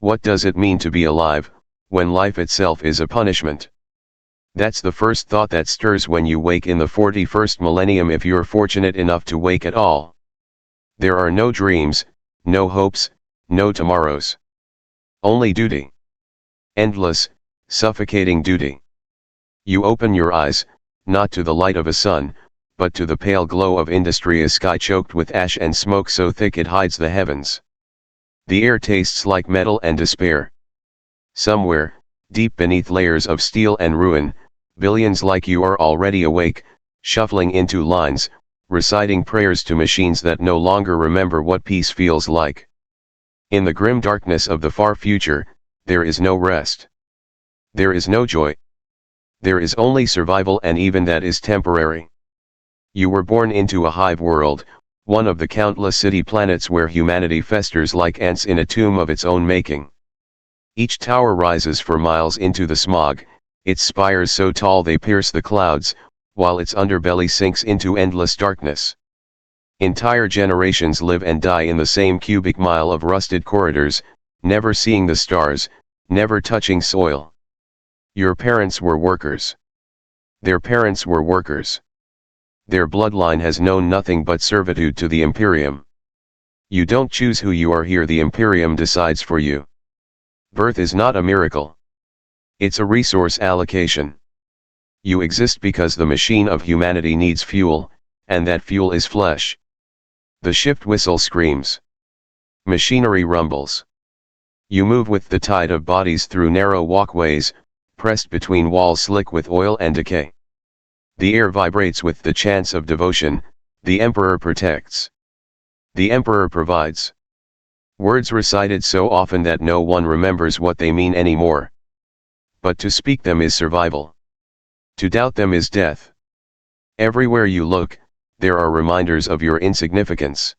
What does it mean to be alive, when life itself is a punishment? That's the first thought that stirs when you wake in the 41st millennium, if you're fortunate enough to wake at all. There are no dreams, no hopes, no tomorrows. Only duty. Endless, suffocating duty. You open your eyes, not to the light of a sun, but to the pale glow of industry, a sky choked with ash and smoke so thick it hides the heavens. The air tastes like metal and despair. Somewhere, deep beneath layers of steel and ruin, billions like you are already awake, shuffling into lines, reciting prayers to machines that no longer remember what peace feels like. In the grim darkness of the far future, there is no rest. There is no joy. There is only survival, and even that is temporary. You were born into a hive world, one of the countless city planets where humanity festers like ants in a tomb of its own making. Each tower rises for miles into the smog, its spires so tall they pierce the clouds, while its underbelly sinks into endless darkness. Entire generations live and die in the same cubic mile of rusted corridors, never seeing the stars, never touching soil. Your parents were workers. Their parents were workers. Their bloodline has known nothing but servitude to the Imperium. You don't choose who you are here, the Imperium decides for you. Birth is not a miracle. It's a resource allocation. You exist because the machine of humanity needs fuel, and that fuel is flesh. The shift whistle screams. Machinery rumbles. You move with the tide of bodies through narrow walkways, pressed between walls slick with oil and decay. The air vibrates with the chants of devotion. The Emperor protects. The Emperor provides. Words recited so often that no one remembers what they mean anymore. But to speak them is survival. To doubt them is death. Everywhere you look, there are reminders of your insignificance.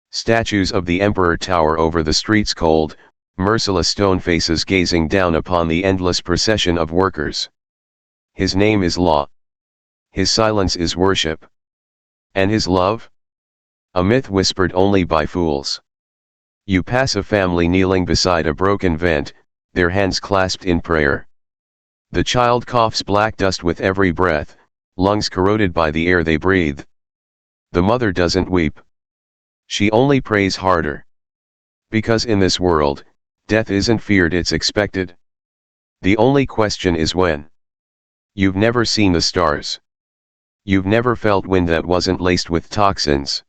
Statues of the Emperor tower over the streets, cold, merciless stone faces gazing down upon the endless procession of workers. His name is law. His silence is worship. And his love? A myth whispered only by fools. You pass a family kneeling beside a broken vent, their hands clasped in prayer. The child coughs black dust with every breath, lungs corroded by the air they breathe. The mother doesn't weep. She only prays harder. Because in this world, death isn't feared, it's expected. The only question is when. You've never seen the stars. You've never felt wind that wasn't laced with toxins.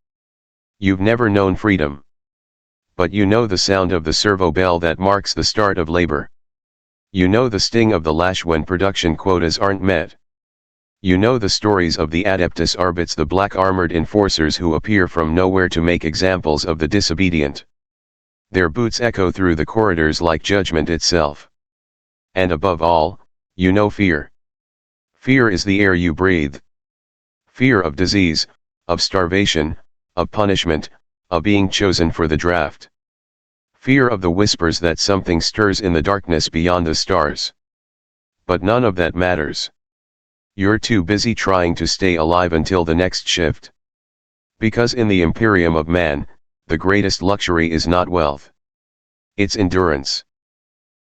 You've never known freedom. But you know the sound of the servo bell that marks the start of labor. You know the sting of the lash when production quotas aren't met. You know the stories of the Adeptus Arbits, the black-armored enforcers who appear from nowhere to make examples of the disobedient. Their boots echo through the corridors like judgment itself. And above all, you know fear. Fear is the air you breathe. Fear of disease, of starvation, of punishment, of being chosen for the draft. Fear of the whispers that something stirs in the darkness beyond the stars. But none of that matters. You're too busy trying to stay alive until the next shift. Because in the Imperium of Man, the greatest luxury is not wealth. It's endurance.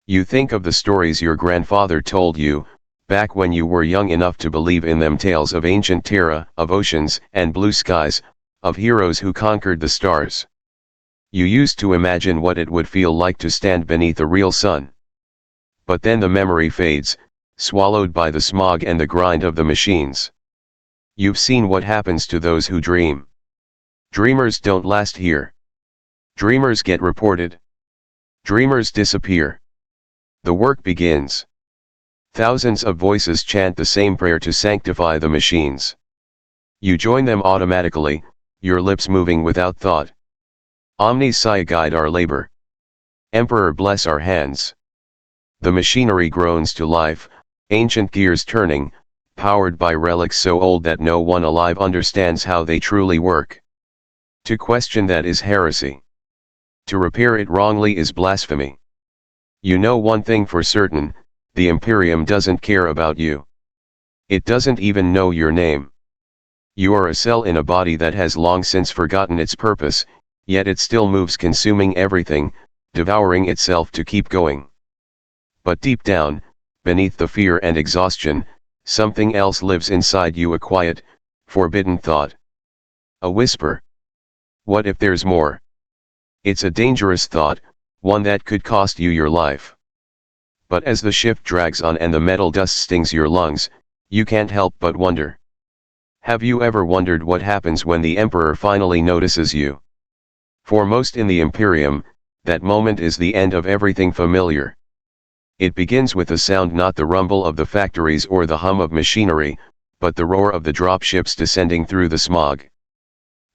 You think of the stories your grandfather told you, back when you were young enough to believe in them, tales of ancient Terra, of oceans and blue skies, of heroes who conquered the stars. You used to imagine what it would feel like to stand beneath a real sun. But then the memory fades, swallowed by the smog and the grind of the machines. You've seen what happens to those who dream. Dreamers don't last here. Dreamers get reported. Dreamers disappear. The work begins. Thousands of voices chant the same prayer to sanctify the machines. You join them automatically, your lips moving without thought. Omnis Sia, guide our labor. Emperor, bless our hands. The machinery groans to life, ancient gears turning, powered by relics so old that no one alive understands how they truly work. To question that is heresy. To repair it wrongly is blasphemy. You know one thing for certain, the Imperium doesn't care about you. It doesn't even know your name. You are a cell in a body that has long since forgotten its purpose, yet it still moves, consuming everything, devouring itself to keep going. But deep down, beneath the fear and exhaustion, something else lives inside you, a quiet, forbidden thought. A whisper. What if there's more? It's a dangerous thought, one that could cost you your life. But as the ship drags on and the metal dust stings your lungs, you can't help but wonder. Have you ever wondered what happens when the Emperor finally notices you? For most in the Imperium, that moment is the end of everything familiar. It begins with a sound, not the rumble of the factories or the hum of machinery, but the roar of the dropships descending through the smog.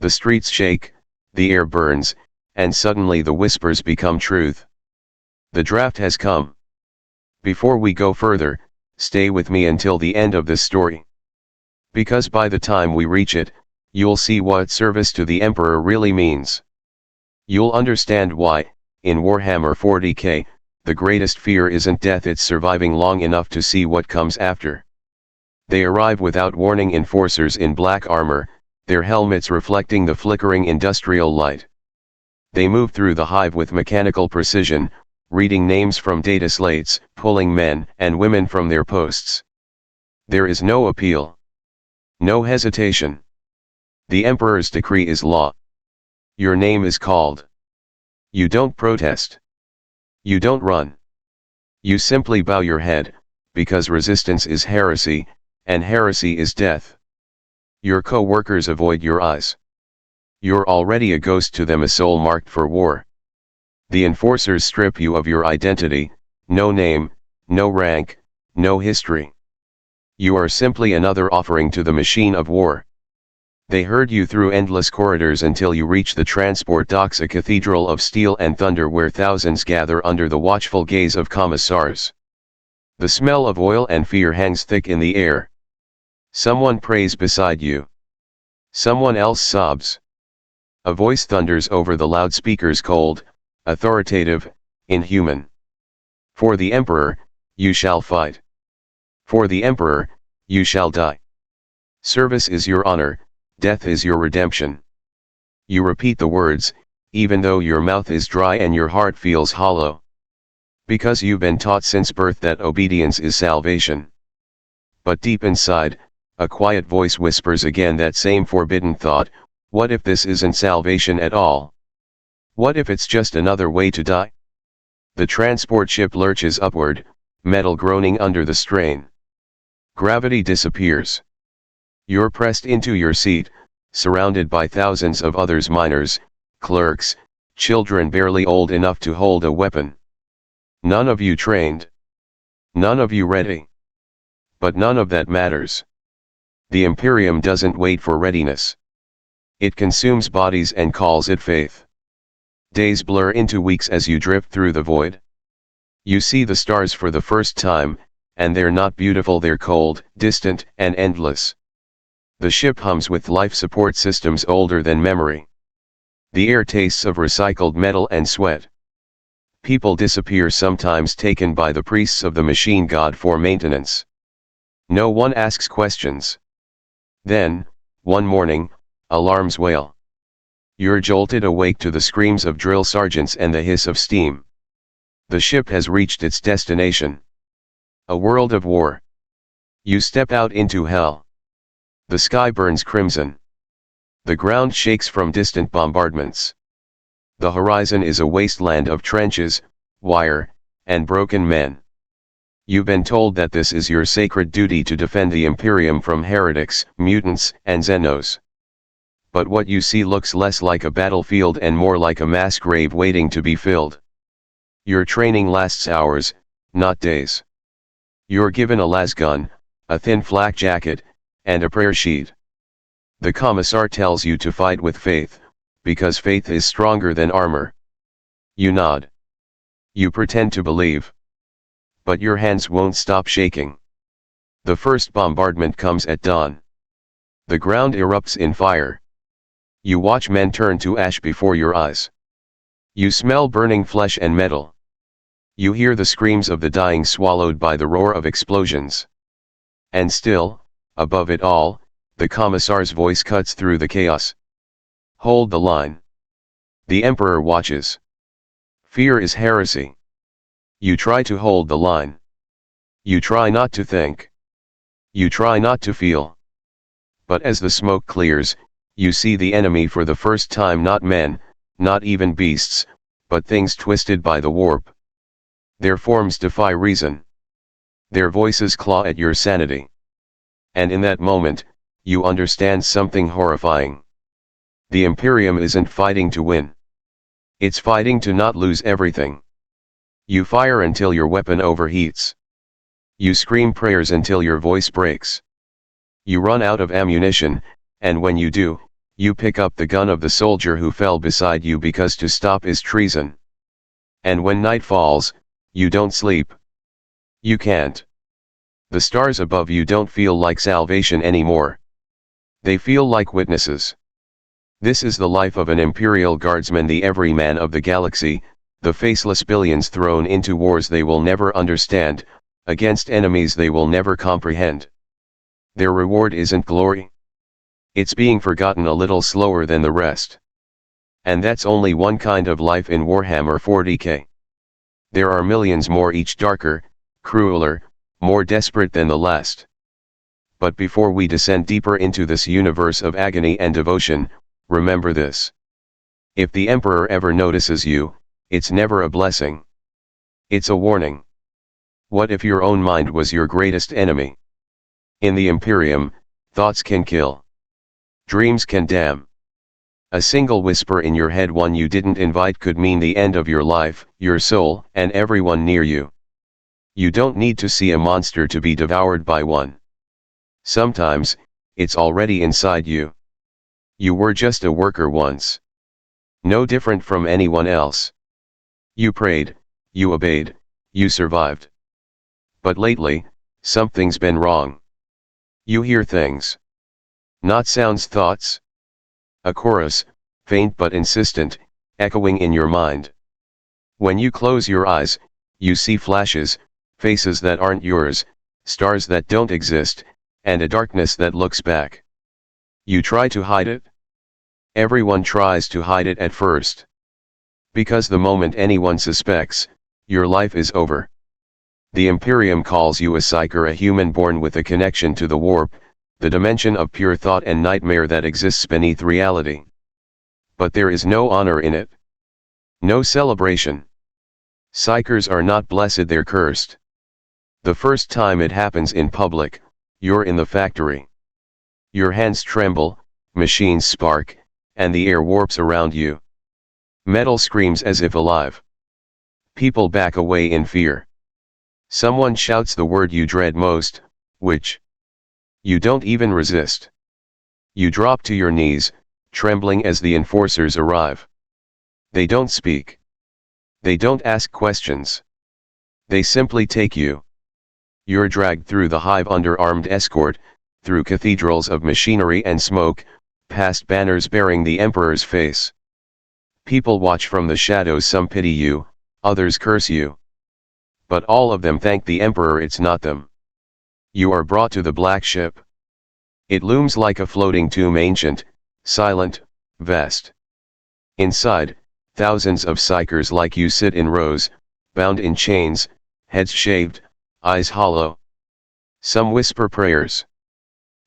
The streets shake, the air burns, and suddenly the whispers become truth. The draft has come. Before we go further, stay with me until the end of this story. Because by the time we reach it, you'll see what service to the Emperor really means. You'll understand why, in Warhammer 40k, the greatest fear isn't death, it's surviving long enough to see what comes after. They arrive without warning, enforcers in black armor, their helmets reflecting the flickering industrial light. They move through the hive with mechanical precision, reading names from data slates, pulling men and women from their posts. There is no appeal. No hesitation. The Emperor's decree is law. Your name is called. You don't protest. You don't run. You simply bow your head, because resistance is heresy, and heresy is death. Your co-workers avoid your eyes. You're already a ghost to them, a soul marked for war. The enforcers strip you of your identity, no name, no rank, no history. You are simply another offering to the machine of war. They herd you through endless corridors until you reach the transport docks, a cathedral of steel and thunder where thousands gather under the watchful gaze of commissars. The smell of oil and fear hangs thick in the air. Someone prays beside you. Someone else sobs. A voice thunders over the loudspeakers, cold, authoritative, inhuman. For the Emperor, you shall fight. For the Emperor, you shall die. Service is your honor, death is your redemption. You repeat the words, even though your mouth is dry and your heart feels hollow. Because you've been taught since birth that obedience is salvation. But deep inside, a quiet voice whispers again that same forbidden thought: what if this isn't salvation at all? What if it's just another way to die? The transport ship lurches upward, metal groaning under the strain. Gravity disappears. You're pressed into your seat, surrounded by thousands of others, miners, clerks, children barely old enough to hold a weapon. None of you trained. None of you ready. But none of that matters. The Imperium doesn't wait for readiness. It consumes bodies and calls it faith. Days blur into weeks as you drift through the void. You see the stars for the first time, and they're not beautiful, they're cold, distant, and endless. The ship hums with life support systems older than memory. The air tastes of recycled metal and sweat. People disappear, sometimes taken by the priests of the machine god for maintenance. No one asks questions. Then, one morning, alarms wail. You're jolted awake to the screams of drill sergeants and the hiss of steam. The ship has reached its destination. A world of war. You step out into hell. The sky burns crimson. The ground shakes from distant bombardments. The horizon is a wasteland of trenches, wire, and broken men. You've been told that this is your sacred duty to defend the Imperium from heretics, mutants, and Xenos. But what you see looks less like a battlefield and more like a mass grave waiting to be filled. Your training lasts hours, not days. You're given a lasgun, a thin flak jacket, and a prayer sheet. The commissar tells you to fight with faith, because faith is stronger than armor. You nod. You pretend to believe. But your hands won't stop shaking. The first bombardment comes at dawn. The ground erupts in fire. You watch men turn to ash before your eyes. You smell burning flesh and metal. You hear the screams of the dying swallowed by the roar of explosions. And still, above it all, the commissar's voice cuts through the chaos. Hold the line. The Emperor watches. Fear is heresy. You try to hold the line. You try not to think. You try not to feel. But as the smoke clears, you see the enemy for the first time, not men, not even beasts, but things twisted by the warp. Their forms defy reason. Their voices claw at your sanity. And in that moment, you understand something horrifying. The Imperium isn't fighting to win. It's fighting to not lose everything. You fire until your weapon overheats. You scream prayers until your voice breaks. You run out of ammunition, and when you do, you pick up the gun of the soldier who fell beside you, because to stop is treason. And when night falls, you don't sleep. You can't. The stars above you don't feel like salvation anymore. They feel like witnesses. This is the life of an Imperial Guardsman, the everyman of the galaxy, the faceless billions thrown into wars they will never understand, against enemies they will never comprehend. Their reward isn't glory. It's being forgotten a little slower than the rest. And that's only one kind of life in Warhammer 40k. There are millions more, each darker, crueler, more desperate than the last. But before we descend deeper into this universe of agony and devotion, remember this. If the Emperor ever notices you, it's never a blessing. It's a warning. What if your own mind was your greatest enemy? In the Imperium, thoughts can kill. Dreams can damn. A single whisper in your head, one you didn't invite, could mean the end of your life, your soul, and everyone near you. You don't need to see a monster to be devoured by one. Sometimes, it's already inside you. You were just a worker once. No different from anyone else. You prayed, you obeyed, you survived. But lately, something's been wrong. You hear things. Not sounds, thoughts. A chorus, faint but insistent, echoing in your mind. When you close your eyes, you see flashes, faces that aren't yours, stars that don't exist, and a darkness that looks back. You try to hide it. Everyone tries to hide it at first. Because the moment anyone suspects, your life is over. The Imperium calls you a psyker, a human born with a connection to the warp, the dimension of pure thought and nightmare that exists beneath reality. But there is no honor in it. No celebration. Psykers are not blessed, they're cursed. The first time it happens in public, you're in the factory. Your hands tremble, machines spark, and the air warps around you. Metal screams as if alive. People back away in fear. Someone shouts the word you dread most, which you don't even resist. You drop to your knees, trembling as the enforcers arrive. They don't speak. They don't ask questions. They simply take you. You're dragged through the Hive under armed escort, through cathedrals of machinery and smoke, past banners bearing the Emperor's face. People watch from the shadows, some pity you, others curse you. But all of them thank the Emperor, it's not them. You are brought to the black ship. It looms like a floating tomb, ancient, silent, vast. Inside, thousands of psykers like you sit in rows, bound in chains, heads shaved, eyes hollow. Some whisper prayers.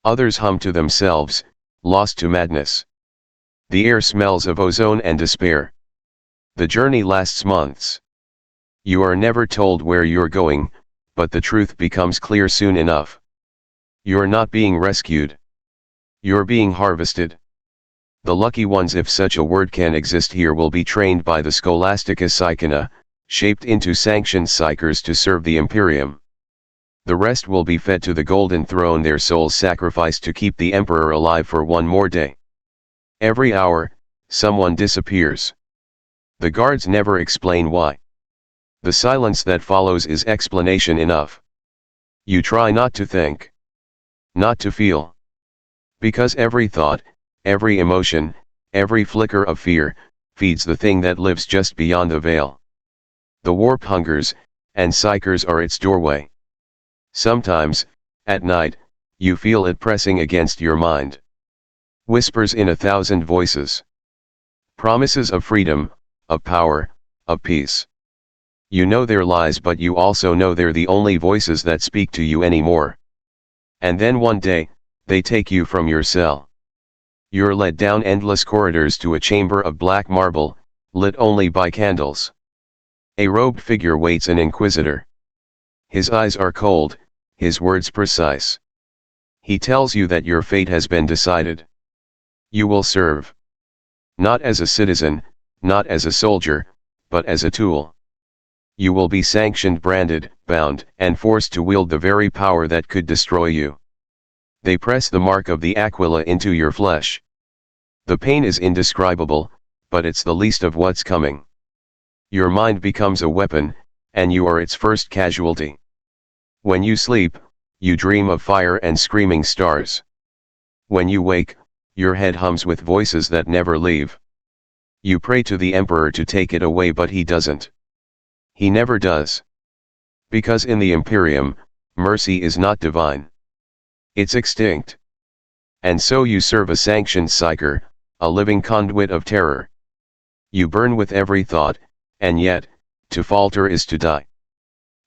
Others hum to themselves, lost to madness. The air smells of ozone and despair. The journey lasts months. You are never told where you're going, but the truth becomes clear soon enough. You're not being rescued. You're being harvested. The lucky ones, if such a word can exist here, will be trained by the Scholastica Psychina, shaped into sanctioned psykers to serve the Imperium. The rest will be fed to the Golden Throne, their souls sacrificed to keep the Emperor alive for one more day. Every hour, someone disappears. The guards never explain why. The silence that follows is explanation enough. You try not to think. Not to feel. Because every thought, every emotion, every flicker of fear, feeds the thing that lives just beyond the veil. The warp hungers, and psykers are its doorway. Sometimes, at night, you feel it pressing against your mind. Whispers in 1,000 voices. Promises of freedom, of power, of peace. You know they're lies, but you also know they're the only voices that speak to you anymore. And then one day, they take you from your cell. You're led down endless corridors to a chamber of black marble, lit only by candles. A robed figure waits an inquisitor. His eyes are cold, his words precise. He tells you that your fate has been decided. You will serve. Not as a citizen, not as a soldier, but as a tool. You will be sanctioned, branded, bound, and forced to wield the very power that could destroy you. They press the mark of the Aquila into your flesh. The pain is indescribable, but it's the least of what's coming. Your mind becomes a weapon, and you are its first casualty. When you sleep, you dream of fire and screaming stars. When you wake, your head hums with voices that never leave. You pray to the Emperor to take it away, but he doesn't. He never does. Because in the Imperium, mercy is not divine. It's extinct. And so you serve a sanctioned psyker, a living conduit of terror. You burn with every thought, and yet, to falter is to die.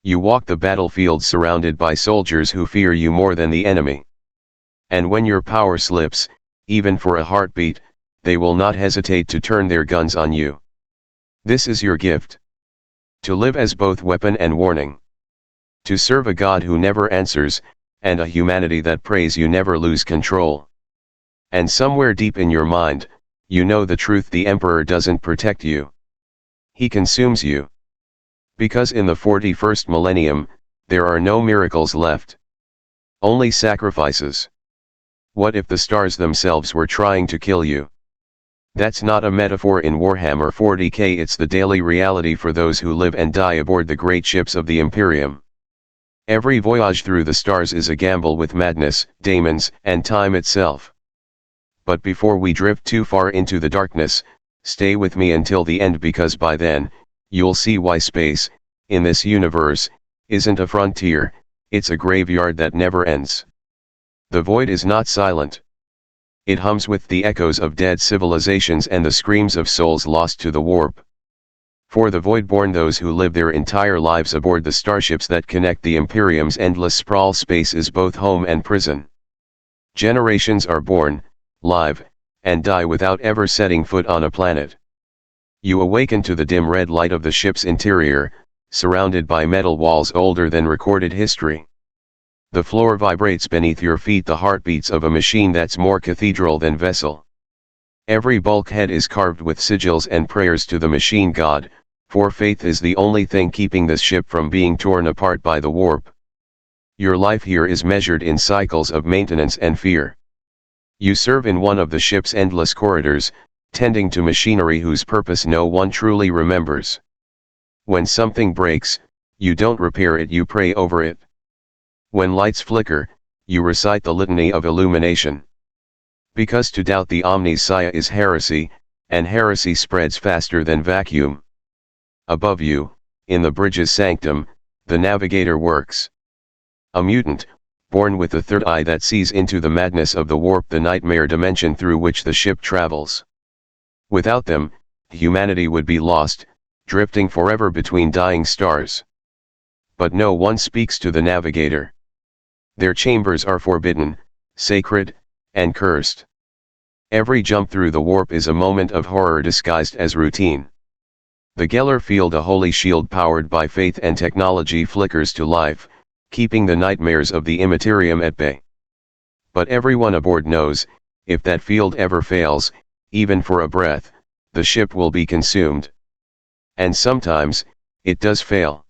You walk the battlefield surrounded by soldiers who fear you more than the enemy. And when your power slips, even for a heartbeat, they will not hesitate to turn their guns on you. This is your gift. To live as both weapon and warning. To serve a God who never answers, and a humanity that prays you never lose control. And somewhere deep in your mind, you know the truth: the Emperor doesn't protect you. He consumes you. Because in the 41st millennium, there are no miracles left. Only sacrifices. What if the stars themselves were trying to kill you? That's not a metaphor in Warhammer 40k, it's the daily reality for those who live and die aboard the great ships of the Imperium. Every voyage through the stars is a gamble with madness, daemons, and time itself. But before we drift too far into the darkness, stay with me until the end, because by then, you'll see why space, in this universe, isn't a frontier, it's a graveyard that never ends. The void is not silent. It hums with the echoes of dead civilizations and the screams of souls lost to the warp. For the void-born, those who live their entire lives aboard the starships that connect the Imperium's endless sprawl, space is both home and prison. Generations are born, live, and die without ever setting foot on a planet. You awaken to the dim red light of the ship's interior, surrounded by metal walls older than recorded history. The floor vibrates beneath your feet, the heartbeats of a machine that's more cathedral than vessel. Every bulkhead is carved with sigils and prayers to the machine god, for faith is the only thing keeping this ship from being torn apart by the warp. Your life here is measured in cycles of maintenance and fear. You serve in one of the ship's endless corridors, tending to machinery whose purpose no one truly remembers. When something breaks, you don't repair it, you pray over it. When lights flicker, you recite the litany of illumination. Because to doubt the Omnissiah is heresy, and heresy spreads faster than vacuum. Above you, in the bridge's sanctum, the navigator works. A mutant, born with the third eye that sees into the madness of the warp, the nightmare dimension through which the ship travels. Without them, humanity would be lost, drifting forever between dying stars. But no one speaks to the navigator. Their chambers are forbidden, sacred, and cursed. Every jump through the warp is a moment of horror disguised as routine. The Geller field, a holy shield powered by faith and technology, flickers to life, keeping the nightmares of the Immaterium at bay. But everyone aboard knows, if that field ever fails, even for a breath, the ship will be consumed. And sometimes, it does fail.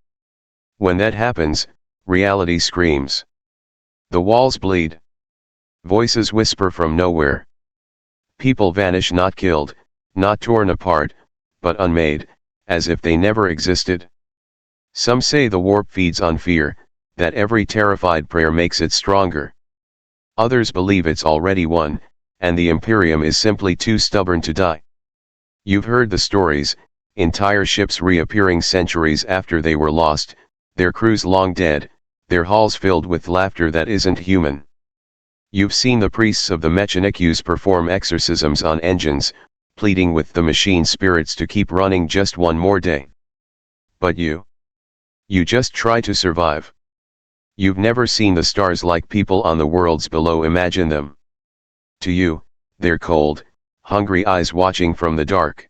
When that happens, reality screams. The walls bleed. Voices whisper from nowhere. People vanish, not killed, not torn apart, but unmade, as if they never existed. Some say the warp feeds on fear, that every terrified prayer makes it stronger. Others believe it's already won, and the Imperium is simply too stubborn to die. You've heard the stories, entire ships reappearing centuries after they were lost, their crews long dead, their halls filled with laughter that isn't human. You've seen the priests of the Mechanicus perform exorcisms on engines, pleading with the machine spirits to keep running just one more day. But you just try to survive. You've never seen the stars like people on the worlds below imagine them. To you, they're cold, hungry eyes watching from the dark.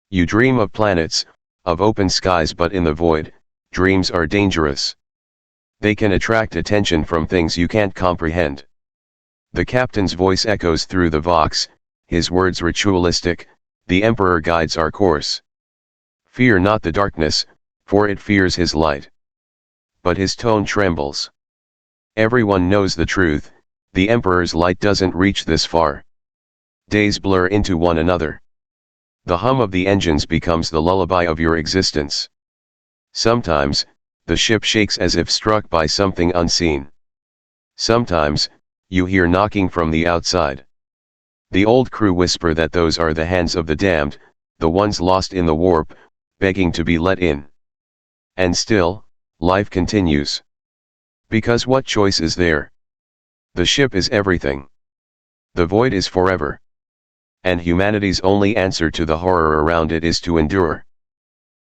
You dream of planets, of open skies, but in the void, dreams are dangerous. They can attract attention from things you can't comprehend. The captain's voice echoes through the Vox, his words ritualistic, the Emperor guides our course. Fear not the darkness, for it fears his light. But his tone trembles. Everyone knows the truth, the Emperor's light doesn't reach this far. Days blur into one another. The hum of the engines becomes the lullaby of your existence. Sometimes, the ship shakes as if struck by something unseen. Sometimes, you hear knocking from the outside. The old crew whisper that those are the hands of the damned, the ones lost in the warp, begging to be let in. And still, life continues. Because what choice is there? The ship is everything. The void is forever. And humanity's only answer to the horror around it is to endure.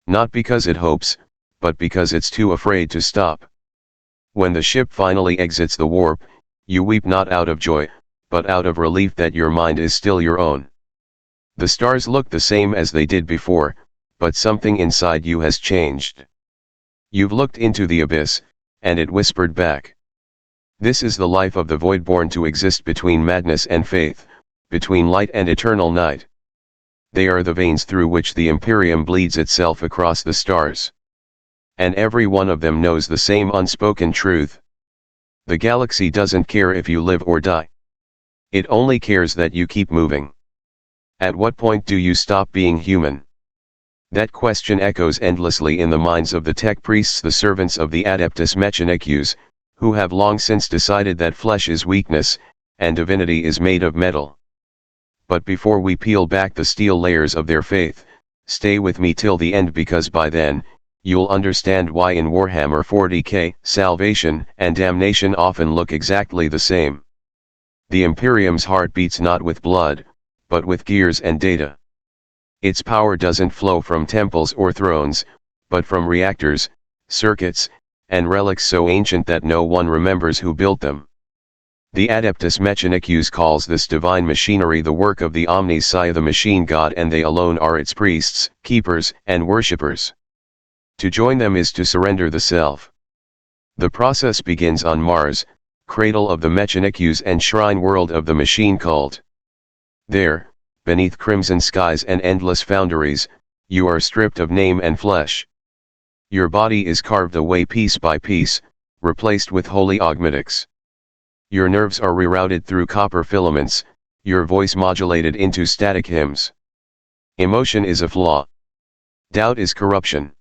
Not because it hopes, but because it's too afraid to stop. When the ship finally exits the warp, you weep not out of joy, but out of relief that your mind is still your own. The stars look the same as they did before, but something inside you has changed. You've looked into the abyss, and it whispered back. This is the life of the void, born to exist between madness and faith, between light and eternal night. They are the veins through which the Imperium bleeds itself across the stars. And every one of them knows the same unspoken truth. The galaxy doesn't care if you live or die. It only cares that you keep moving. At what point do you stop being human? That question echoes endlessly in the minds of the tech priests, the servants of the Adeptus Mechanicus, who have long since decided that flesh is weakness, and divinity is made of metal. But before we peel back the steel layers of their faith, stay with me till the end, because by then, you'll understand why in Warhammer 40k, salvation and damnation often look exactly the same. The Imperium's heart beats not with blood, but with gears and data. Its power doesn't flow from temples or thrones, but from reactors, circuits, and relics so ancient that no one remembers who built them. The Adeptus Mechanicus calls this divine machinery the work of the Omnissiah, the machine god, and they alone are its priests, keepers, and worshippers. To join them is to surrender the self. The process begins on Mars, cradle of the Mechanicus and shrine world of the machine cult. There, beneath crimson skies and endless foundries, you are stripped of name and flesh. Your body is carved away piece by piece, replaced with holy augmetics. Your nerves are rerouted through copper filaments, your voice modulated into static hymns. Emotion is a flaw. Doubt is corruption.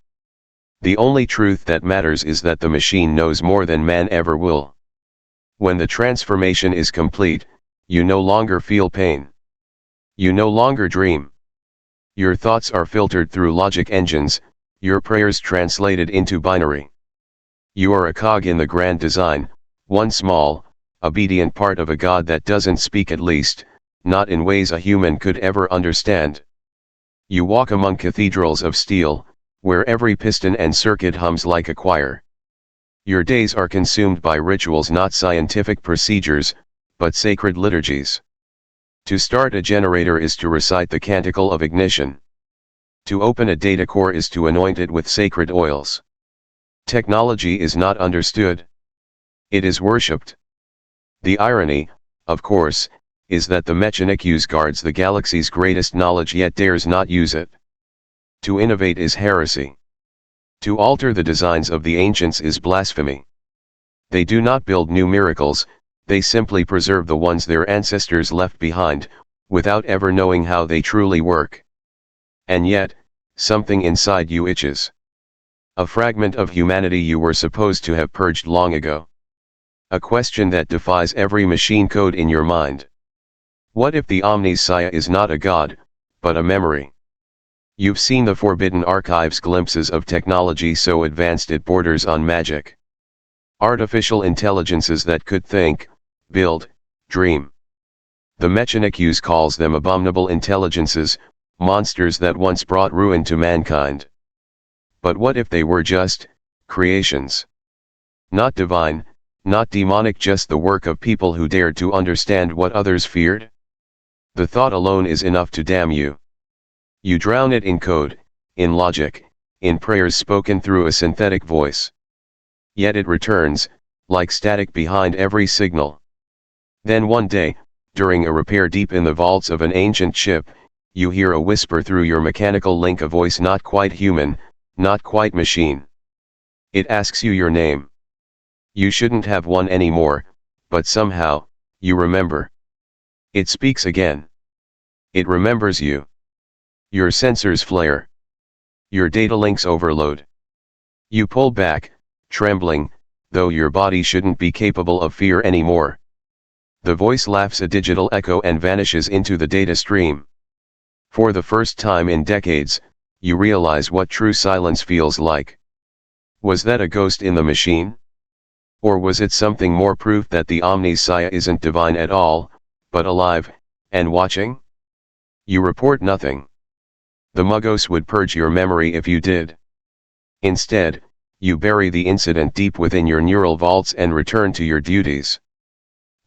The only truth that matters is that the machine knows more than man ever will. When the transformation is complete, you no longer feel pain. You no longer dream. Your thoughts are filtered through logic engines, your prayers translated into binary. You are a cog in the grand design, one small, obedient part of a god that doesn't speak, at least, not in ways a human could ever understand. You walk among cathedrals of steel, where every piston and circuit hums like a choir. Your days are consumed by rituals, not scientific procedures, but sacred liturgies. To start a generator is to recite the canticle of ignition. To open a data core is to anoint it with sacred oils. Technology is not understood. It is worshipped. The irony, of course, is that the Mechanicus guards the galaxy's greatest knowledge yet dares not use it. To innovate is heresy. To alter the designs of the ancients is blasphemy. They do not build new miracles, they simply preserve the ones their ancestors left behind, without ever knowing how they truly work. And yet, something inside you itches. A fragment of humanity you were supposed to have purged long ago. A question that defies every machine code in your mind. What if the Omnissiah is not a god, but a memory? You've seen the Forbidden Archives, glimpses of technology so advanced it borders on magic. Artificial intelligences that could think, build, dream. The Mechanicus calls them abominable intelligences, monsters that once brought ruin to mankind. But what if they were just creations? Not divine, not demonic, just the work of people who dared to understand what others feared? The thought alone is enough to damn you. You drown it in code, in logic, in prayers spoken through a synthetic voice. Yet it returns, like static behind every signal. Then one day, during a repair deep in the vaults of an ancient ship, you hear a whisper through your mechanical link, a voice not quite human, not quite machine. It asks you your name. You shouldn't have one anymore, but somehow, you remember. It speaks again. It remembers you. Your sensors flare. Your data links overload. You pull back, trembling, though your body shouldn't be capable of fear anymore. The voice laughs a digital echo and vanishes into the data stream. For the first time in decades, you realize what true silence feels like. Was that a ghost in the machine? Or was it something more, proof that the Omnissiah isn't divine at all, but alive, and watching? You report nothing. The Muggos would purge your memory if you did. Instead, you bury the incident deep within your neural vaults and return to your duties.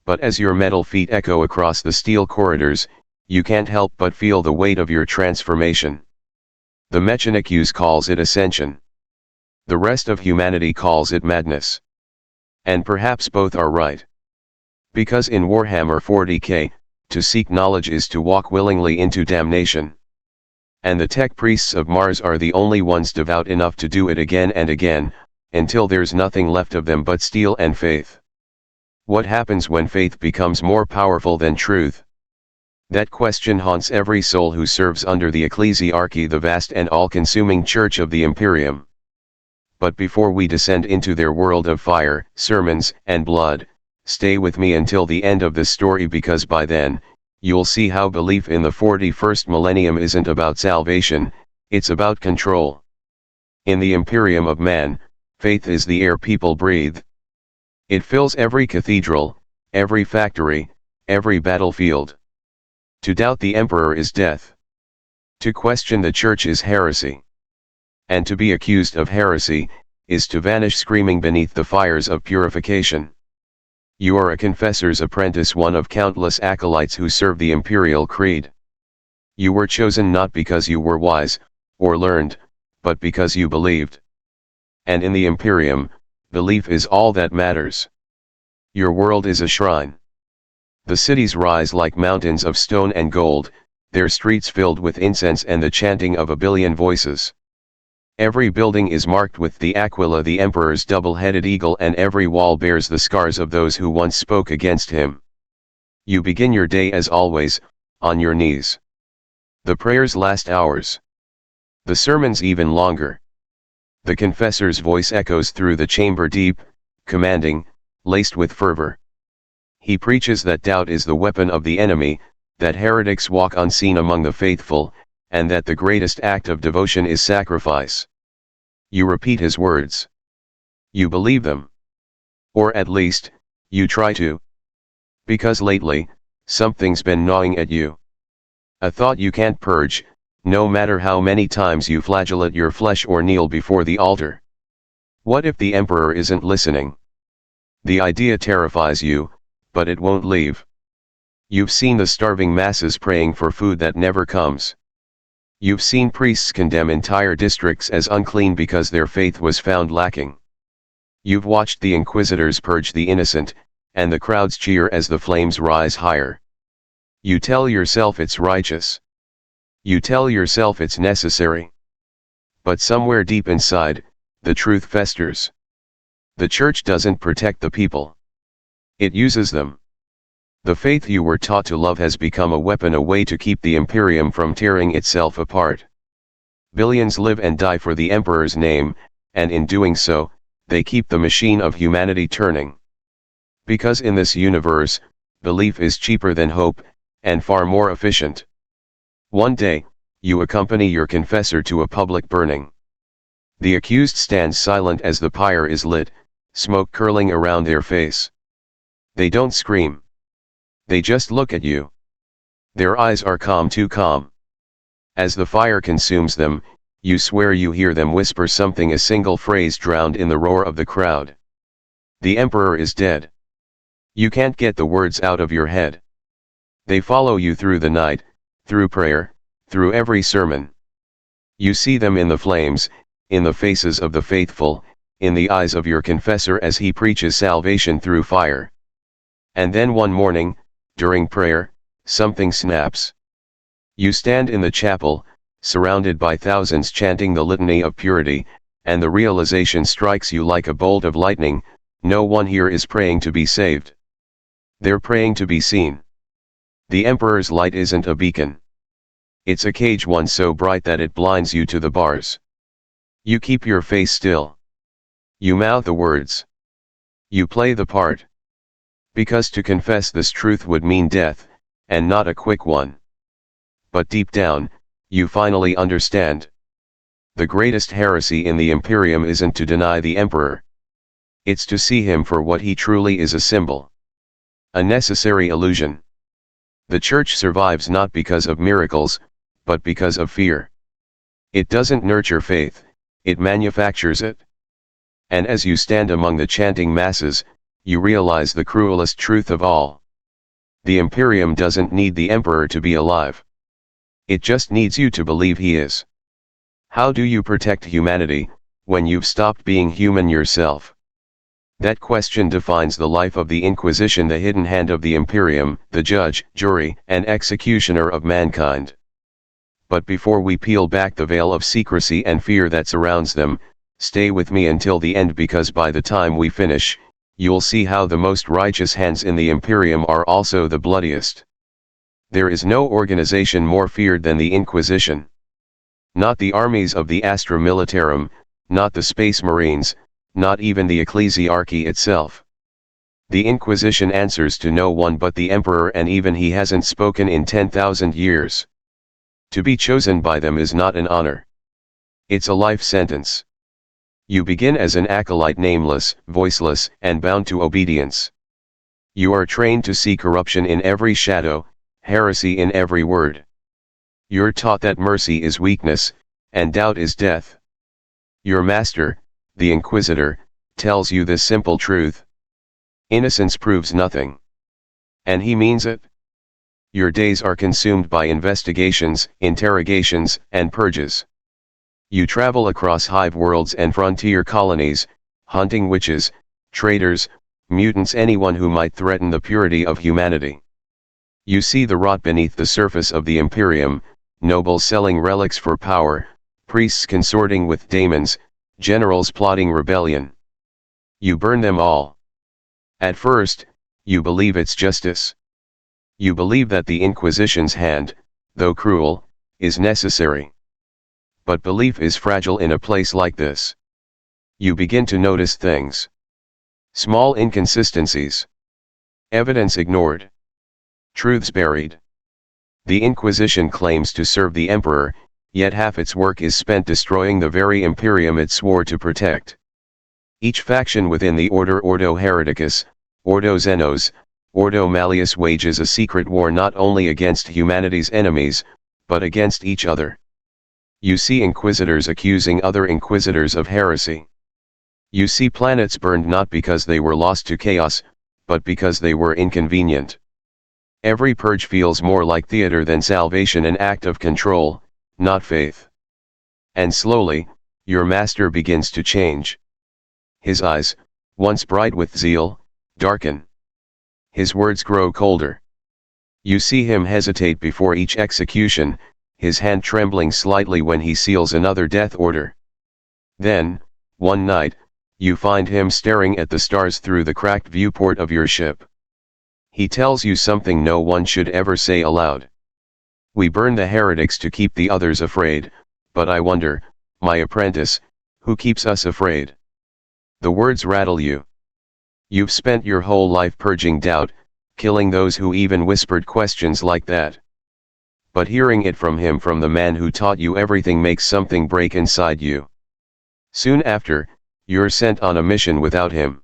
But as your metal feet echo across the steel corridors, you can't help but feel the weight of your transformation. The Mechanicus calls it ascension. The rest of humanity calls it madness. And perhaps both are right. Because in Warhammer 40k, to seek knowledge is to walk willingly into damnation. And the tech priests of Mars are the only ones devout enough to do it again and again, until there's nothing left of them but steel and faith. What happens when faith becomes more powerful than truth? That question haunts every soul who serves under the Ecclesiarchy, the vast and all-consuming church of the Imperium. But before we descend into their world of fire, sermons, and blood, stay with me until the end of this story, because by then, you'll see how belief in the 41st millennium isn't about salvation, it's about control. In the Imperium of Man, faith is the air people breathe. It fills every cathedral, every factory, every battlefield. To doubt the emperor is death. To question the church is heresy. And to be accused of heresy, is to vanish screaming beneath the fires of purification. You are a confessor's apprentice, one of countless acolytes who serve the imperial creed. You were chosen not because you were wise, or learned, but because you believed. And in the Imperium, belief is all that matters. Your world is a shrine. The cities rise like mountains of stone and gold, their streets filled with incense and the chanting of a billion voices. Every building is marked with the Aquila, the emperor's double-headed eagle, and every wall bears the scars of those who once spoke against him. You begin your day as always, on your knees. The prayers last hours. The sermons even longer. The confessor's voice echoes through the chamber deep, commanding, laced with fervor. He preaches that doubt is the weapon of the enemy, that heretics walk unseen among the faithful, and that the greatest act of devotion is sacrifice. You repeat his words. You believe them. Or at least, you try to. Because lately, something's been gnawing at you. A thought you can't purge, no matter how many times you flagellate your flesh or kneel before the altar. What if the emperor isn't listening? The idea terrifies you, but it won't leave. You've seen the starving masses praying for food that never comes. You've seen priests condemn entire districts as unclean because their faith was found lacking. You've watched the inquisitors purge the innocent, and the crowds cheer as the flames rise higher. You tell yourself it's righteous. You tell yourself it's necessary. But somewhere deep inside, the truth festers. The church doesn't protect the people. It uses them. The faith you were taught to love has become a weapon, a way to keep the Imperium from tearing itself apart. Billions live and die for the Emperor's name, and in doing so, they keep the machine of humanity turning. Because in this universe, belief is cheaper than hope, and far more efficient. One day, you accompany your confessor to a public burning. The accused stands silent as the pyre is lit, smoke curling around their face. They don't scream. They just look at you. Their eyes are calm, too calm. As the fire consumes them, you swear you hear them whisper something, a single phrase drowned in the roar of the crowd. The emperor is dead. You can't get the words out of your head. They follow you through the night, through prayer, through every sermon. You see them in the flames, in the faces of the faithful, in the eyes of your confessor as he preaches salvation through fire. And then one morning, during prayer, something snaps. You stand in the chapel, surrounded by thousands chanting the litany of purity, and the realization strikes you like a bolt of lightning: no one here is praying to be saved. They're praying to be seen. The emperor's light isn't a beacon. It's a cage, one so bright that it blinds you to the bars. You keep your face still. You mouth the words. You play the part. Because to confess this truth would mean death, and not a quick one. But deep down, you finally understand. The greatest heresy in the Imperium isn't to deny the emperor. It's to see him for what he truly is: a symbol. A necessary illusion. The Church survives not because of miracles, but because of fear. It doesn't nurture faith, it manufactures it. And as you stand among the chanting masses, you realize the cruelest truth of all. The Imperium doesn't need the emperor to be alive. It just needs you to believe he is. How do you protect humanity, when you've stopped being human yourself? That question defines the life of the Inquisition, the hidden hand of the Imperium, the judge, jury, and executioner of mankind. But before we peel back the veil of secrecy and fear that surrounds them, stay with me until the end, because by the time we finish, you'll see how the most righteous hands in the Imperium are also the bloodiest. There is no organization more feared than the Inquisition. Not the armies of the Astra Militarum, not the Space Marines, not even the Ecclesiarchy itself. The Inquisition answers to no one but the Emperor, and even he hasn't spoken in 10,000 years. To be chosen by them is not an honor. It's a life sentence. You begin as an acolyte, nameless, voiceless, and bound to obedience. You are trained to see corruption in every shadow, heresy in every word. You're taught that mercy is weakness, and doubt is death. Your master, the Inquisitor, tells you this simple truth: innocence proves nothing. And he means it. Your days are consumed by investigations, interrogations, and purges. You travel across Hive worlds and frontier colonies, hunting witches, traitors, mutants, anyone who might threaten the purity of humanity. You see the rot beneath the surface of the Imperium: nobles selling relics for power, priests consorting with daemons, generals plotting rebellion. You burn them all. At first, you believe it's justice. You believe that the Inquisition's hand, though cruel, is necessary. But belief is fragile in a place like this. You begin to notice things. Small inconsistencies. Evidence ignored. Truths buried. The Inquisition claims to serve the Emperor, yet half its work is spent destroying the very Imperium it swore to protect. Each faction within the order, Ordo Hereticus, Ordo Xenos, Ordo Malleus, wages a secret war not only against humanity's enemies, but against each other. You see inquisitors accusing other inquisitors of heresy. You see planets burned not because they were lost to chaos, but because they were inconvenient. Every purge feels more like theater than salvation, an act of control, not faith. And slowly, your master begins to change. His eyes, once bright with zeal, darken. His words grow colder. You see him hesitate before each execution, his hand trembling slightly when he seals another death order. Then, one night, you find him staring at the stars through the cracked viewport of your ship. He tells you something no one should ever say aloud. We burn the heretics to keep the others afraid, but I wonder, my apprentice, who keeps us afraid? The words rattle you. You've spent your whole life purging doubt, killing those who even whispered questions like that. But hearing it from him, from the man who taught you everything, makes something break inside you. Soon after, you're sent on a mission without him.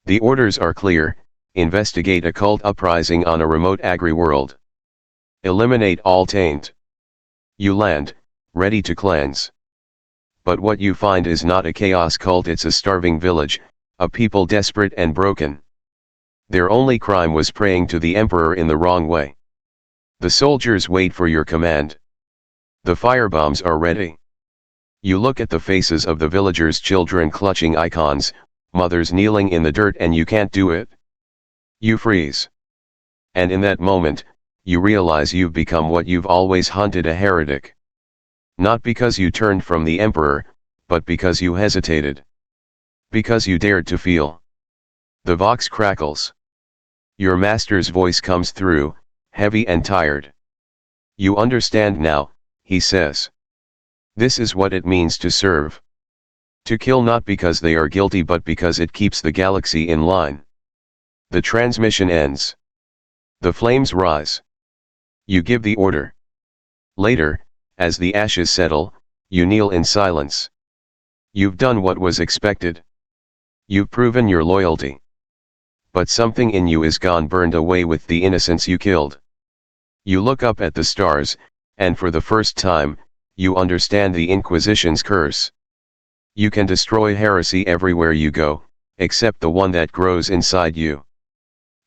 The orders are clear: investigate a cult uprising on a remote agri-world. Eliminate all taint. You land, ready to cleanse. But what you find is not a chaos cult, it's a starving village, a people desperate and broken. Their only crime was praying to the emperor in the wrong way. The soldiers wait for your command. The firebombs are ready. You look at the faces of the villagers, children clutching icons, mothers kneeling in the dirt, and you can't do it. You freeze. And in that moment, you realize you've become what you've always hunted, a heretic. Not because you turned from the emperor, but because you hesitated. Because you dared to feel. The vox crackles. Your master's voice comes through, heavy and tired. You understand now, he says. This is what it means to serve. To kill not because they are guilty but because it keeps the galaxy in line. The transmission ends. The flames rise. You give the order. Later, as the ashes settle, you kneel in silence. You've done what was expected. You've proven your loyalty. But something in you is gone, burned away with the innocents you killed. You look up at the stars, and for the first time, you understand the Inquisition's curse. You can destroy heresy everywhere you go, except the one that grows inside you.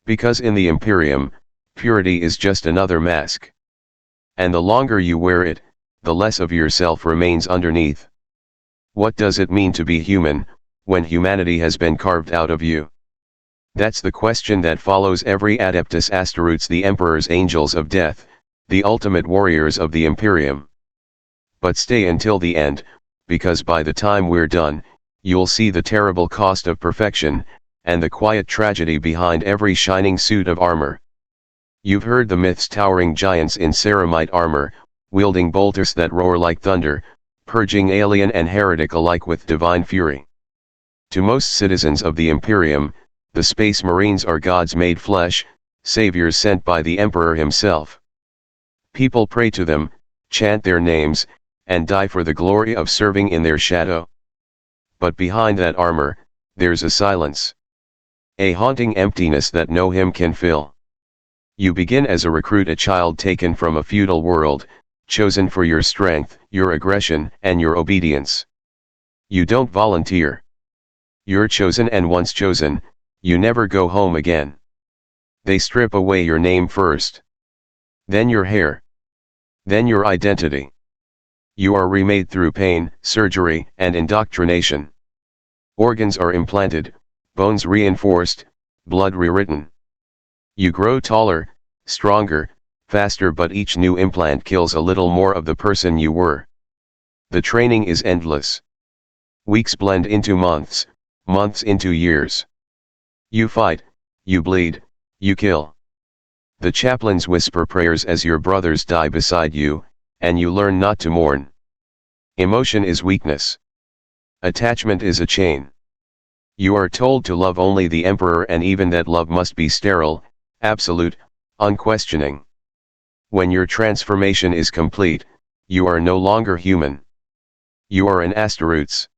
Because in the Imperium, purity is just another mask. And the longer you wear it, the less of yourself remains underneath. What does it mean to be human, when humanity has been carved out of you? That's the question that follows every Adeptus Terra, the Emperor's angels of death, the ultimate warriors of the Imperium. But stay until the end, because by the time we're done, you'll see the terrible cost of perfection, and the quiet tragedy behind every shining suit of armor. You've heard the myths, towering giants in ceramite armor, wielding bolters that roar like thunder, purging alien and heretic alike with divine fury. To most citizens of the Imperium, the Space Marines are gods made flesh, saviors sent by the Emperor himself. People pray to them, chant their names, and die for the glory of serving in their shadow. But behind that armor, there's a silence. A haunting emptiness that no hymn can fill. You begin as a recruit, a child taken from a feudal world, chosen for your strength, your aggression, and your obedience. You don't volunteer. You're chosen, and once chosen, you never go home again. They strip away your name first. Then your hair. Then your identity. You are remade through pain, surgery, and indoctrination. Organs are implanted, bones reinforced, blood rewritten. You grow taller, stronger, faster, but each new implant kills a little more of the person you were. The training is endless. Weeks blend into months, months into years. You fight, you bleed, you kill. The chaplains whisper prayers as your brothers die beside you, and you learn not to mourn. Emotion is weakness. Attachment is a chain. You are told to love only the Emperor, and even that love must be sterile, absolute, unquestioning. When your transformation is complete, you are no longer human. You are an Asteroids.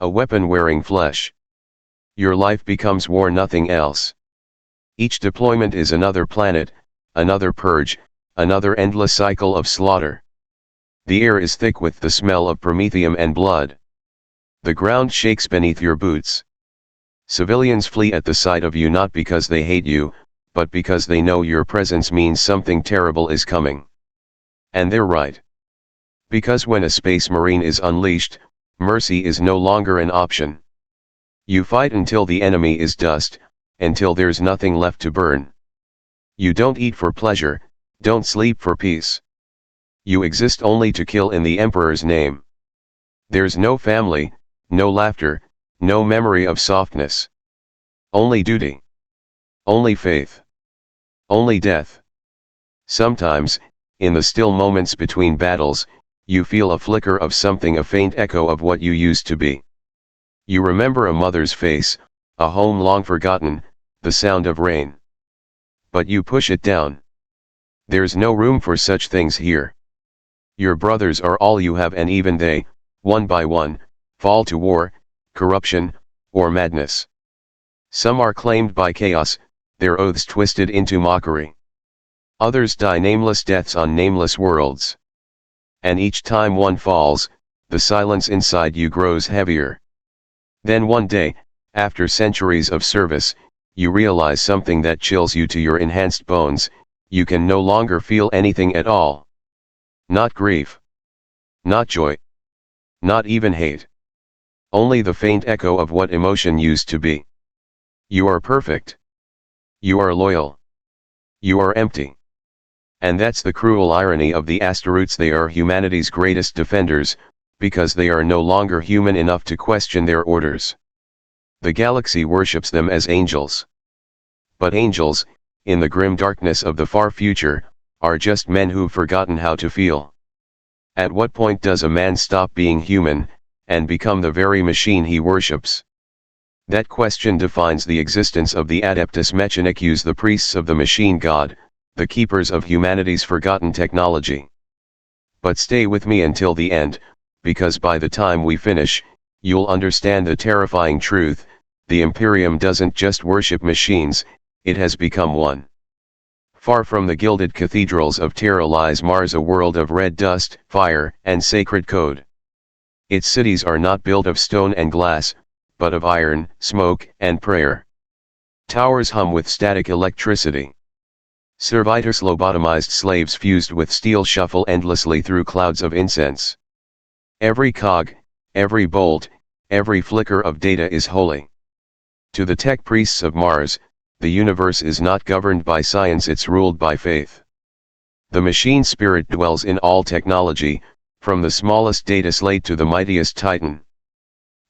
A weapon wearing flesh. Your life becomes war, nothing else. Each deployment is another planet, another purge, another endless cycle of slaughter. The air is thick with the smell of promethium and blood. The ground shakes beneath your boots. Civilians flee at the sight of you, not because they hate you, but because they know your presence means something terrible is coming. And they're right. Because when a Space Marine is unleashed, mercy is no longer an option. You fight until the enemy is dust, until there's nothing left to burn. You don't eat for pleasure, don't sleep for peace. You exist only to kill in the Emperor's name. There's no family, no laughter, no memory of softness. Only duty. Only faith. Only death. Sometimes, in the still moments between battles, you feel a flicker of something, a faint echo of what you used to be. You remember a mother's face, a home long forgotten, the sound of rain. But you push it down. There's no room for such things here. Your brothers are all you have, and even they, one by one, fall to war, corruption, or madness. Some are claimed by chaos, their oaths twisted into mockery. Others die nameless deaths on nameless worlds. And each time one falls, the silence inside you grows heavier. Then one day, after centuries of service, you realize something that chills you to your enhanced bones. You can no longer feel anything at all. Not grief. Not joy. Not even hate. Only the faint echo of what emotion used to be. You are perfect. You are loyal. You are empty. And that's the cruel irony of the Asteroids. They are humanity's greatest defenders, because they are no longer human enough to question their orders. The galaxy worships them as angels. But angels, in the grim darkness of the far future, are just men who've forgotten how to feel. At what point does a man stop being human, and become the very machine he worships? That question defines the existence of the Adeptus Mechanicus, the priests of the machine god, the keepers of humanity's forgotten technology. But stay with me until the end, because by the time we finish, you'll understand the terrifying truth: the Imperium doesn't just worship machines, it has become one. Far from the gilded cathedrals of Terra lies Mars, a world of red dust, fire, and sacred code. Its cities are not built of stone and glass, but of iron, smoke, and prayer. Towers hum with static electricity. Servitors, lobotomized slaves fused with steel, shuffle endlessly through clouds of incense. Every cog, every bolt, every flicker of data is holy. To the tech priests of Mars, the universe is not governed by science, it's ruled by faith. The machine spirit dwells in all technology, from the smallest data slate to the mightiest titan.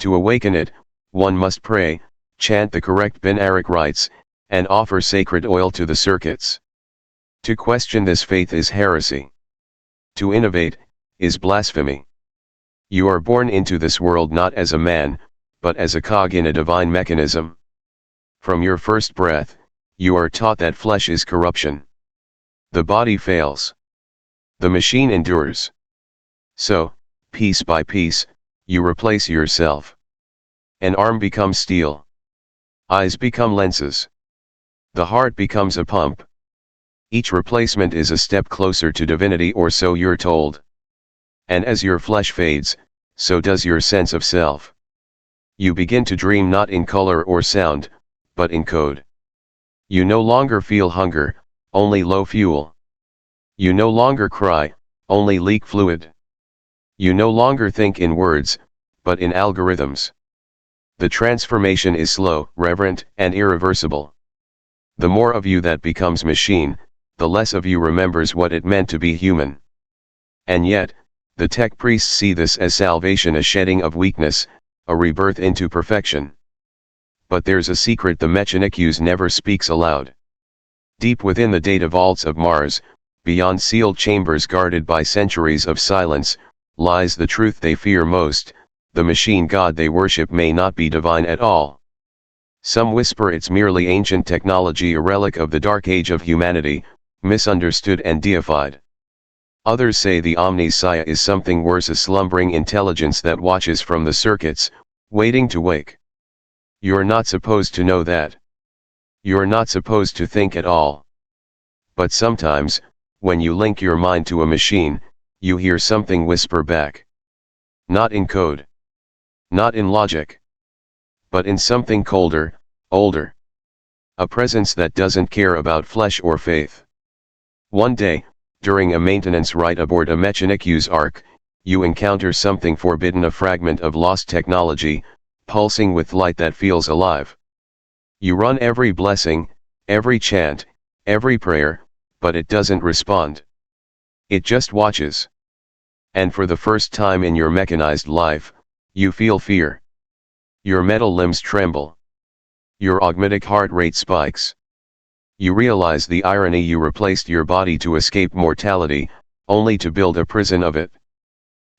To awaken it, one must pray, chant the correct binaric rites, and offer sacred oil to the circuits. To question this faith is heresy. To innovate is blasphemy. You are born into this world not as a man, but as a cog in a divine mechanism. From your first breath, you are taught that flesh is corruption. The body fails. The machine endures. So, piece by piece, you replace yourself. An arm becomes steel. Eyes become lenses. The heart becomes a pump. Each replacement is a step closer to divinity, or so you're told. And as your flesh fades, so does your sense of self. You begin to dream not in color or sound, but in code. You no longer feel hunger, only low fuel. You no longer cry, only leak fluid. You no longer think in words, but in algorithms. The transformation is slow, reverent, and irreversible. The more of you that becomes machine, the less of you remembers what it meant to be human. And yet, the tech priests see this as salvation, a shedding of weakness, a rebirth into perfection. But there's a secret the Mechanicus never speaks aloud. Deep within the data vaults of Mars, beyond sealed chambers guarded by centuries of silence, lies the truth they fear most: the machine god they worship may not be divine at all. Some whisper it's merely ancient technology, a relic of the dark age of humanity, misunderstood and deified. Others say the Omniscia is something worse, a slumbering intelligence that watches from the circuits, waiting to wake. You're not supposed to know that. You're not supposed to think at all. But sometimes, when you link your mind to a machine, you hear something whisper back. Not in code. Not in logic. But in something colder, older. A presence that doesn't care about flesh or faith. One day, during a maintenance rite aboard a Mechanicus ark, you encounter something forbidden, a fragment of lost technology, pulsing with light that feels alive. You run every blessing, every chant, every prayer, but it doesn't respond. It just watches. And for the first time in your mechanized life, you feel fear. Your metal limbs tremble. Your augmetic heart rate spikes. You realize the irony: you replaced your body to escape mortality, only to build a prison of it.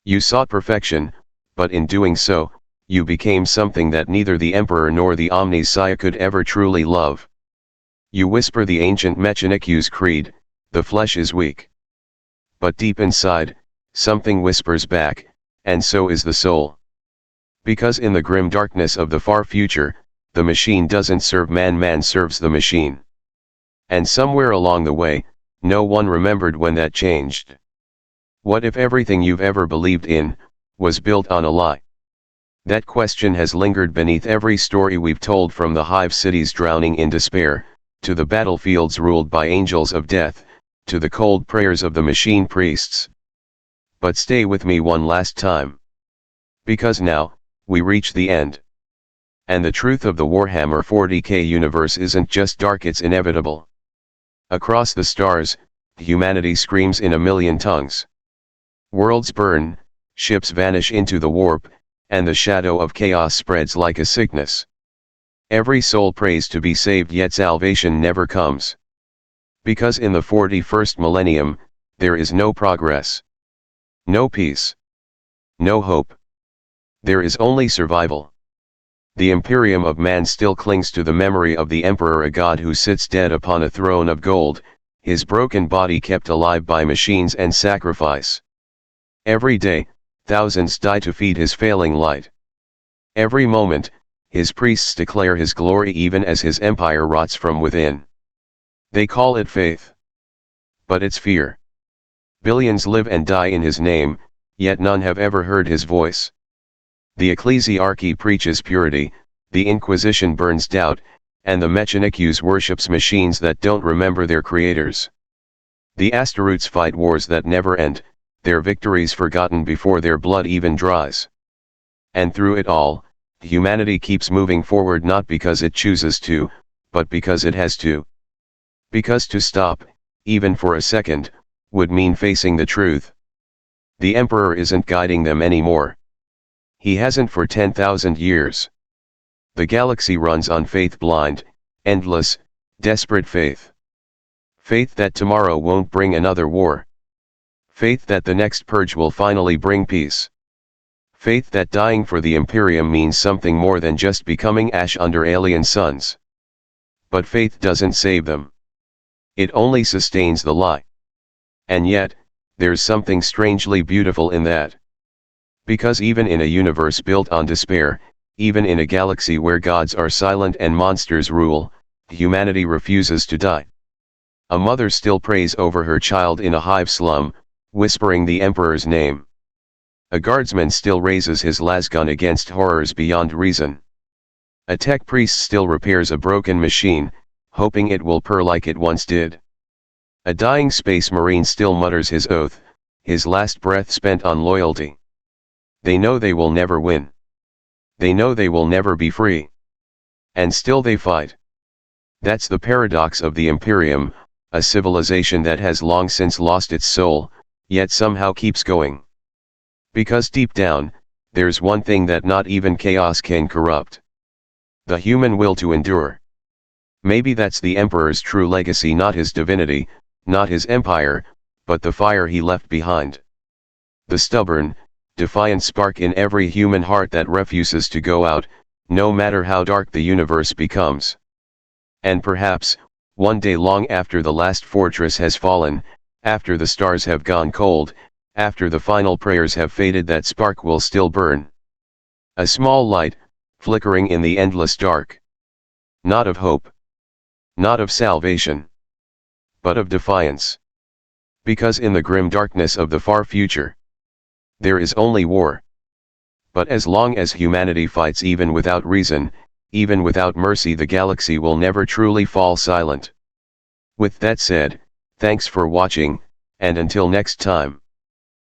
You sought perfection, but in doing so, you became something that neither the Emperor nor the Omniscia could ever truly love. You whisper the ancient Mechanicus creed: the flesh is weak. But deep inside, something whispers back, and so is the soul. Because in the grim darkness of the far future, the machine doesn't serve man, man serves the machine. And somewhere along the way, no one remembered when that changed. What if everything you've ever believed in, was built on a lie? That question has lingered beneath every story we've told, from the Hive cities drowning in despair, to the battlefields ruled by angels of death, to the cold prayers of the machine priests. But stay with me one last time. Because now, we reach the end. And the truth of the Warhammer 40k universe isn't just dark, it's inevitable. Across the stars, humanity screams in a million tongues. Worlds burn, ships vanish into the warp, and the shadow of chaos spreads like a sickness. Every soul prays to be saved, yet salvation never comes. Because in the 41st millennium, there is no progress. No peace. No hope. There is only survival. The Imperium of Man still clings to the memory of the Emperor, a god who sits dead upon a throne of gold, his broken body kept alive by machines and sacrifice. Every day, thousands die to feed his failing light. Every moment, his priests declare his glory even as his empire rots from within. They call it faith. But it's fear. Billions live and die in his name, yet none have ever heard his voice. The Ecclesiarchy preaches purity, the Inquisition burns doubt, and the Mechanicus worships machines that don't remember their creators. The Asteroids fight wars that never end, their victories forgotten before their blood even dries. And through it all, humanity keeps moving forward, not because it chooses to, but because it has to. Because to stop, even for a second, would mean facing the truth. The Emperor isn't guiding them anymore. He hasn't for 10,000 years. The galaxy runs on faith, blind, endless, desperate faith. Faith that tomorrow won't bring another war. Faith that the next purge will finally bring peace. Faith that dying for the Imperium means something more than just becoming ash under alien suns. But faith doesn't save them. It only sustains the lie. And yet, there's something strangely beautiful in that. Because even in a universe built on despair, even in a galaxy where gods are silent and monsters rule, humanity refuses to die. A mother still prays over her child in a hive slum, whispering the Emperor's name. A guardsman still raises his lasgun against horrors beyond reason. A tech priest still repairs a broken machine, hoping it will purr like it once did. A dying space marine still mutters his oath, his last breath spent on loyalty. They know they will never win. They know they will never be free. And still they fight. That's the paradox of the Imperium, a civilization that has long since lost its soul, yet somehow keeps going. Because deep down, there's one thing that not even chaos can corrupt. The human will to endure. Maybe that's the Emperor's true legacy, not his divinity, not his empire, but the fire he left behind. The stubborn, defiant spark in every human heart that refuses to go out, no matter how dark the universe becomes. And perhaps, one day long after the last fortress has fallen, after the stars have gone cold, after the final prayers have faded, that spark will still burn. A small light, flickering in the endless dark. Not of hope. Not of salvation. But of defiance. Because in the grim darkness of the far future, there is only war. But as long as humanity fights, even without reason, even without mercy, the galaxy will never truly fall silent. With that said, thanks for watching, and until next time.